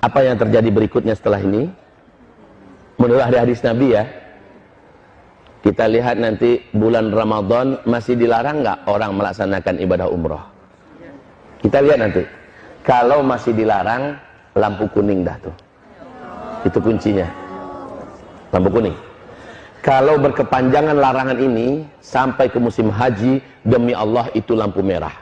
Apa yang terjadi berikutnya setelah ini? Menurut hadis Nabi ya, kita lihat nanti bulan Ramadan masih dilarang nggak orang melaksanakan ibadah umroh? Kita lihat nanti. Kalau masih dilarang, lampu kuning dah tuh. Itu kuncinya. Lampu kuning. Kalau berkepanjangan larangan ini sampai ke musim haji, demi Allah itu lampu merah.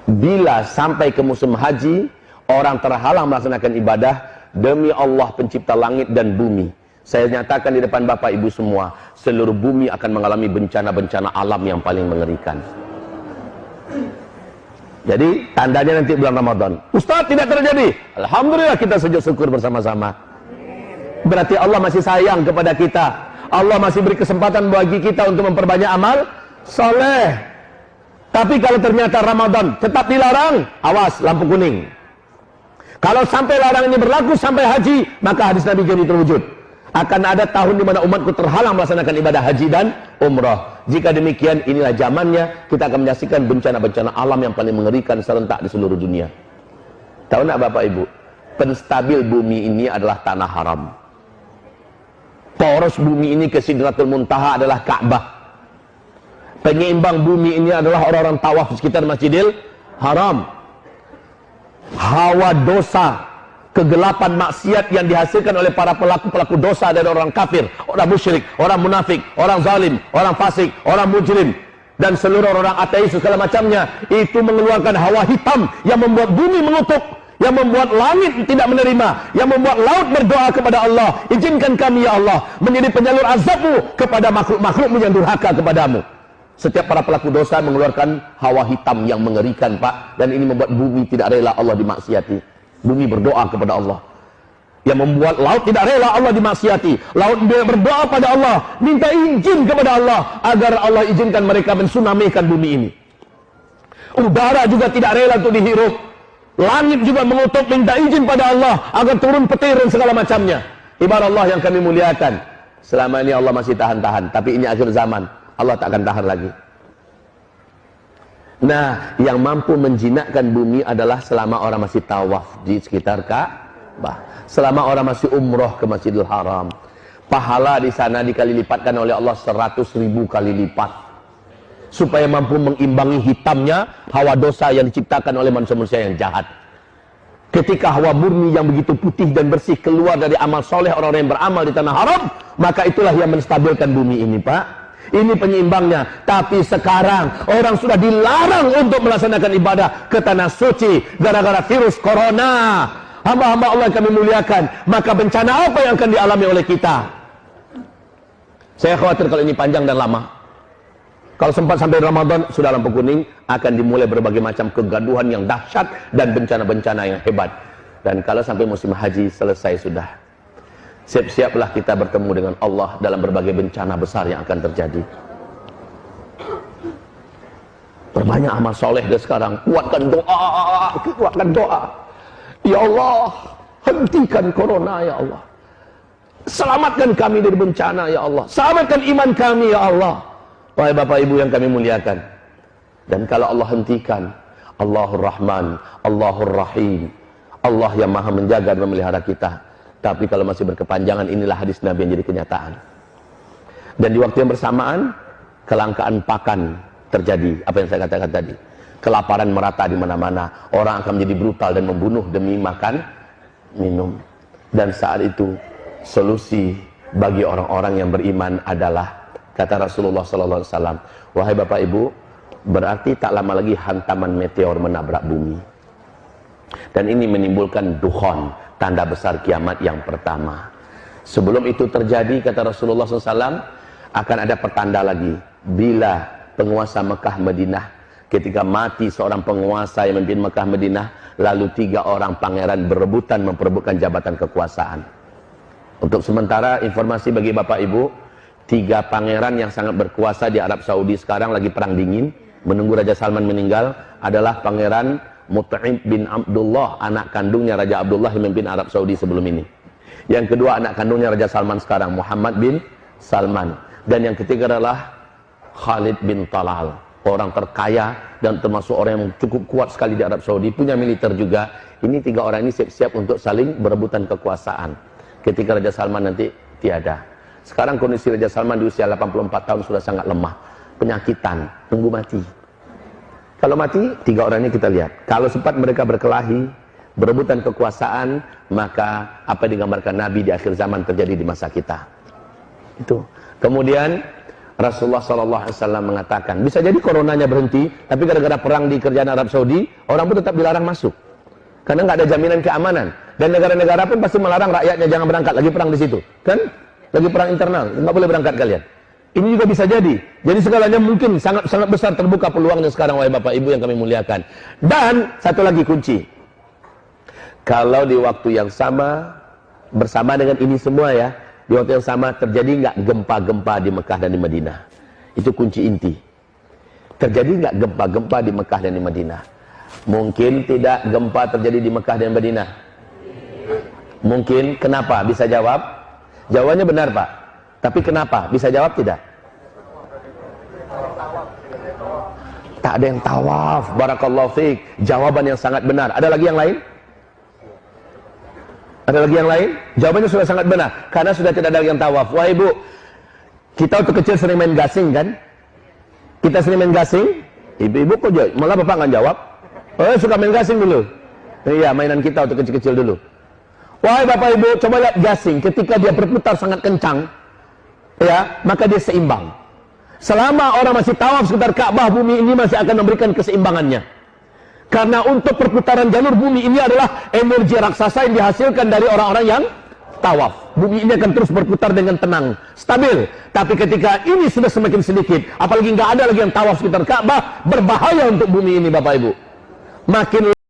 Bila sampai ke musim haji, orang terhalang melaksanakan ibadah, demi Allah pencipta langit dan bumi, saya nyatakan di depan Bapak Ibu semua, seluruh bumi akan mengalami bencana-bencana alam yang paling mengerikan. Jadi tandanya nanti bulan Ramadan. Ustaz, tidak terjadi. Alhamdulillah, kita sujud syukur bersama-sama. Berarti Allah masih sayang kepada kita. Allah masih beri kesempatan bagi kita untuk memperbanyak amal soleh. Tapi kalau ternyata Ramadan tetap dilarang, awas, lampu kuning. Kalau sampai larangan ini berlaku sampai haji, maka hadis Nabi jadi terwujud. Akan ada tahun di mana umatku terhalang melaksanakan ibadah haji dan umrah. Jika demikian, inilah zamannya kita akan menyaksikan bencana-bencana alam yang paling mengerikan serentak di seluruh dunia. Tahu nak Bapak Ibu? Penstabil bumi ini adalah tanah haram. Poros bumi ini ke Sidratul Muntaha adalah Ka'bah. Penyeimbang bumi ini adalah orang-orang tawaf di sekitar Masjidil Haram. Hawa dosa, kegelapan maksiat yang dihasilkan oleh para pelaku-pelaku dosa dari orang kafir, orang musyrik, orang munafik, orang zalim, orang fasik, orang mujrim, dan seluruh orang ateis segala macamnya, itu mengeluarkan hawa hitam yang membuat bumi mengutuk, yang membuat langit tidak menerima, yang membuat laut berdoa kepada Allah, izinkan kami ya Allah menjadi penyalur azabmu kepada makhluk-makhlukmu yang durhaka kepadamu. Setiap para pelaku dosa mengeluarkan hawa hitam yang mengerikan, Pak, dan ini membuat bumi tidak rela Allah dimaksiati. Bumi berdoa kepada Allah, yang membuat laut tidak rela Allah dimaksiati. Laut berdoa pada Allah, minta izin kepada Allah agar Allah izinkan mereka mensunamikan bumi ini. Udara juga tidak rela untuk dihirup. Langit juga mengutuk, minta izin pada Allah agar turun petir dan segala macamnya. Ibarat Allah yang kami muliakan, selama ini Allah masih tahan-tahan, tapi ini akhir zaman, Allah tak akan tahan lagi. Nah, yang mampu menjinakkan bumi adalah selama orang masih tawaf di sekitar Ka'bah, selama orang masih umroh ke Masjidil Haram. Pahala di sana dikali lipatkan oleh Allah 100.000 kali lipat, supaya mampu mengimbangi hitamnya hawa dosa yang diciptakan oleh manusia-manusia yang jahat. Ketika hawa murni yang begitu putih dan bersih keluar dari amal soleh orang-orang yang beramal di tanah haram, maka itulah yang menstabilkan bumi ini, Pak. Ini penyeimbangnya. Tapi sekarang orang sudah dilarang untuk melaksanakan ibadah ke tanah suci gara-gara virus corona. Hamba-hamba Allah yang kami muliakan, maka bencana apa yang akan dialami oleh kita? Saya khawatir kalau ini panjang dan lama. Kalau sempat sampai Ramadan, sudah lampu kuning, akan dimulai berbagai macam kegaduhan yang dahsyat dan bencana-bencana yang hebat. Dan kalau sampai musim haji selesai sudah, siap-siaplah kita bertemu dengan Allah dalam berbagai bencana besar yang akan terjadi. Perbanyak amal soleh dari sekarang. Kuatkan doa. Ya Allah, hentikan corona ya Allah. Selamatkan kami dari bencana ya Allah. Selamatkan iman kami ya Allah. Wahai Bapak Ibu yang kami muliakan. Dan kalau Allah hentikan, Allahur Rahman, Allahur Rahim, Allah yang maha menjaga dan memelihara kita. Tapi kalau masih berkepanjangan, inilah hadis Nabi yang jadi kenyataan. Dan di waktu yang bersamaan, kelangkaan pakan terjadi. Apa yang saya katakan tadi, kelaparan merata di mana-mana. Orang akan menjadi brutal dan membunuh demi makan, minum. Dan saat itu solusi bagi orang-orang yang beriman adalah, kata Rasulullah SAW, wahai Bapak Ibu, berarti tak lama lagi hantaman meteor menabrak bumi. Dan ini menimbulkan dukhon, tanda besar kiamat yang pertama. Sebelum itu terjadi, kata Rasulullah SAW, akan ada pertanda lagi. Bila penguasa Mekah Madinah, ketika mati seorang penguasa yang memimpin Mekah Madinah, lalu 3 orang pangeran berebutan memperebutkan jabatan kekuasaan. Untuk sementara, informasi bagi Bapak Ibu, 3 pangeran yang sangat berkuasa di Arab Saudi sekarang lagi perang dingin, menunggu Raja Salman meninggal, adalah Pangeran Mut'im bin Abdullah, anak kandungnya Raja Abdullah yang memimpin Arab Saudi sebelum ini. Yang kedua, anak kandungnya Raja Salman sekarang, Muhammad bin Salman. Dan yang ketiga adalah Khalid bin Talal. orang terkaya dan termasuk orang yang cukup kuat sekali di Arab Saudi, punya militer juga. Ini 3 orang ini siap-siap untuk saling berebutan kekuasaan ketika Raja Salman nanti tiada. Sekarang kondisi Raja Salman di usia 84 tahun sudah sangat lemah, penyakitan, tunggu mati. Kalau mati, 3 orang ini kita lihat. Kalau sempat mereka berkelahi, berebutan kekuasaan, maka apa yang digambarkan Nabi di akhir zaman terjadi di masa kita. Itu. Kemudian Rasulullah SAW mengatakan, bisa jadi coronanya berhenti, tapi gara-gara perang di kerajaan Arab Saudi, orang pun tetap dilarang masuk. Karena nggak ada jaminan keamanan. Dan negara-negara pun pasti melarang rakyatnya jangan berangkat, lagi perang di situ. Kan? Lagi perang internal, nggak boleh berangkat kalian. Ini juga bisa jadi. Jadi segalanya mungkin sangat besar terbuka peluangnya sekarang, wahai Bapak Ibu yang kami muliakan. Dan satu lagi kunci. Kalau di waktu yang sama, bersama dengan ini semua ya, di waktu yang sama terjadi nggak gempa-gempa di Mekah dan di Madinah? Itu kunci inti. Terjadi nggak gempa-gempa di Mekah dan di Madinah? Mungkin tidak gempa terjadi di Mekah dan Madinah. Mungkin. Kenapa? Bisa jawab? Jawabannya benar, Pak. Tapi kenapa? Bisa jawab tidak? Tak ada yang tawaf. Barakallahu fiik. Jawaban yang sangat benar. Ada lagi yang lain? Ada lagi yang lain? Jawabannya sudah sangat benar. Karena sudah tidak ada yang tawaf. Wah Ibu, kita waktu kecil sering main gasing kan? Kita sering main gasing. Ibu-ibu kok jawab? Malah Bapak nggak jawab. Oh, suka main gasing dulu. Iya, mainan kita waktu kecil-kecil dulu. Wahai Bapak Ibu, coba lihat gasing. Ketika dia berputar sangat kencang, ya, maka dia seimbang. Selama orang masih tawaf sekitar Ka'bah, bumi ini masih akan memberikan keseimbangannya. Karena untuk perputaran jalur bumi ini adalah energi raksasa yang dihasilkan dari orang-orang yang tawaf. Bumi ini akan terus berputar dengan tenang, stabil. Tapi ketika ini sudah semakin sedikit, apalagi nggak ada lagi yang tawaf sekitar Ka'bah, berbahaya untuk bumi ini, Bapak Ibu. Makin